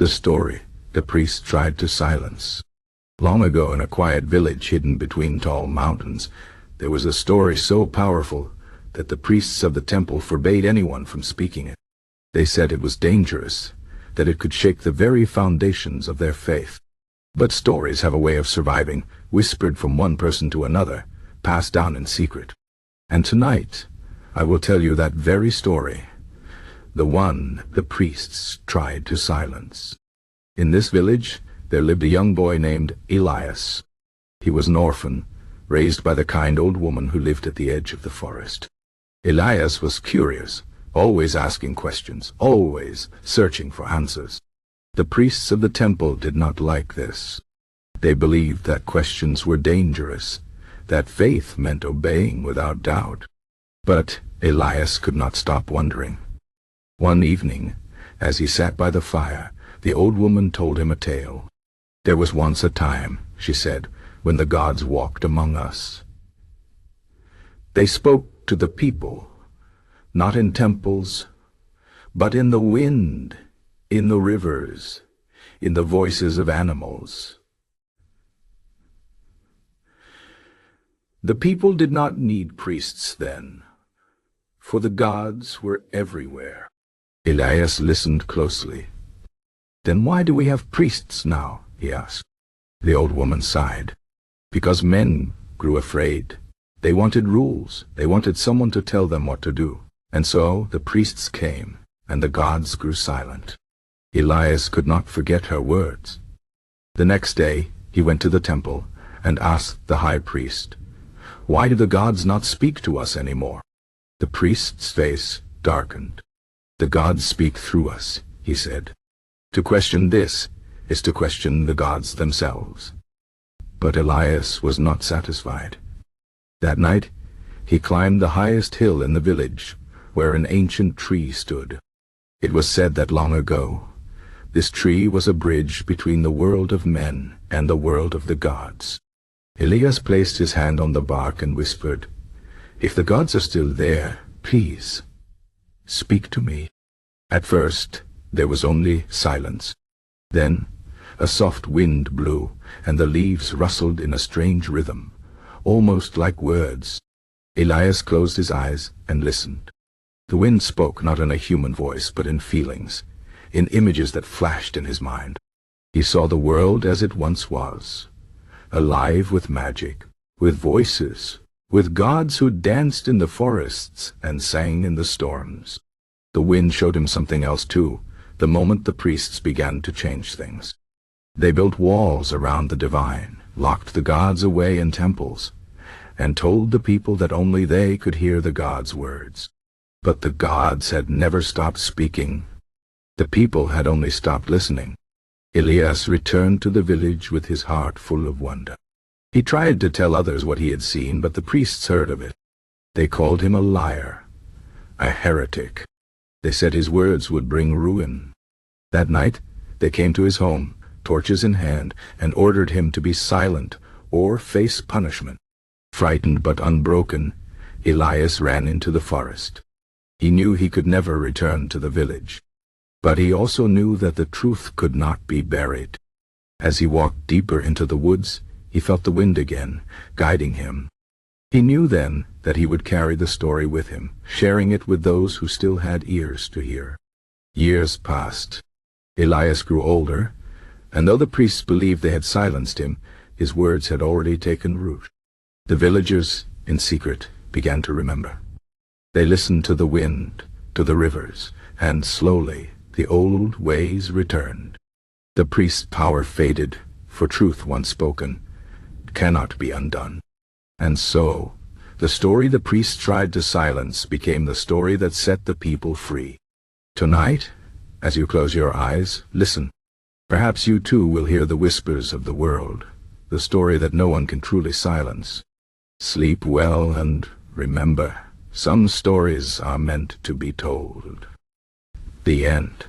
The story the priest tried to silence. Long ago, in a quiet village hidden between tall mountains, there was a story so powerful that the priests of the temple forbade anyone from speaking it. They said it was dangerous, that it could shake the very foundations of their faith. But stories have a way of surviving, whispered from one person to another, passed down in secret. And tonight, I will tell you that very story, the one the priests tried to silence. In this village, there lived a young boy named Elias. He was an orphan, raised by the kind old woman who lived at the edge of the forest. Elias was curious, always asking questions, always searching for answers. The priests of the temple did not like this. They believed that questions were dangerous, that faith meant obeying without doubt. But Elias could not stop wondering. One evening, as he sat by the fire, the old woman told him a tale. "There was once a time," she said, "when the gods walked among us. They spoke to the people, not in temples, but in the wind, in the rivers, in the voices of animals. The people did not need priests then, for the gods were everywhere." Elias listened closely. "Then why do we have priests now?" he asked. The old woman sighed. "Because men grew afraid. They wanted rules. They wanted someone to tell them what to do. And so the priests came, and the gods grew silent." Elias could not forget her words. The next day he went to the temple and asked the high priest, "Why do the gods not speak to us anymore?" The priest's face darkened. "The gods speak through us," he said. "To question this is to question the gods themselves." But Elias was not satisfied. That night he climbed the highest hill in the village, where an ancient tree stood. It was said that long ago, this tree was a bridge between the world of men and the world of the gods. Elias placed his hand on the bark and whispered, "If the gods are still there, please, speak to me." At first, there was only silence. Then, a soft wind blew, and the leaves rustled in a strange rhythm, almost like words. Elias closed his eyes and listened. The wind spoke not in a human voice, but in feelings, in images that flashed in his mind. He saw the world as it once was, alive with magic, with voices, with gods who danced in the forests and sang in the storms. The wind showed him something else too, the moment the priests began to change things. They built walls around the divine, locked the gods away in temples, and told the people that only they could hear the gods' words. But the gods had never stopped speaking. The people had only stopped listening. Elias returned to the village with his heart full of wonder. He tried to tell others what he had seen, but the priests heard of it. They called him a liar, a heretic. They said his words would bring ruin. That night they came to his home, torches in hand, and ordered him to be silent or face punishment. Frightened but unbroken, Elias ran into the forest. He knew he could never return to the village. But he also knew that the truth could not be buried. As he walked deeper into the woods, he felt the wind again, guiding him. He knew then that he would carry the story with him, sharing it with those who still had ears to hear. Years passed. Elias grew older, and though the priests believed they had silenced him, his words had already taken root. The villagers, in secret, began to remember. They listened to the wind, to the rivers, and slowly the old ways returned. The priest's power faded, for truth once spoken cannot be undone. And so, the story the priests tried to silence became the story that set the people free. Tonight, as you close your eyes, listen. Perhaps you too will hear the whispers of the world, the story that no one can truly silence. Sleep well and remember, some stories are meant to be told. The end.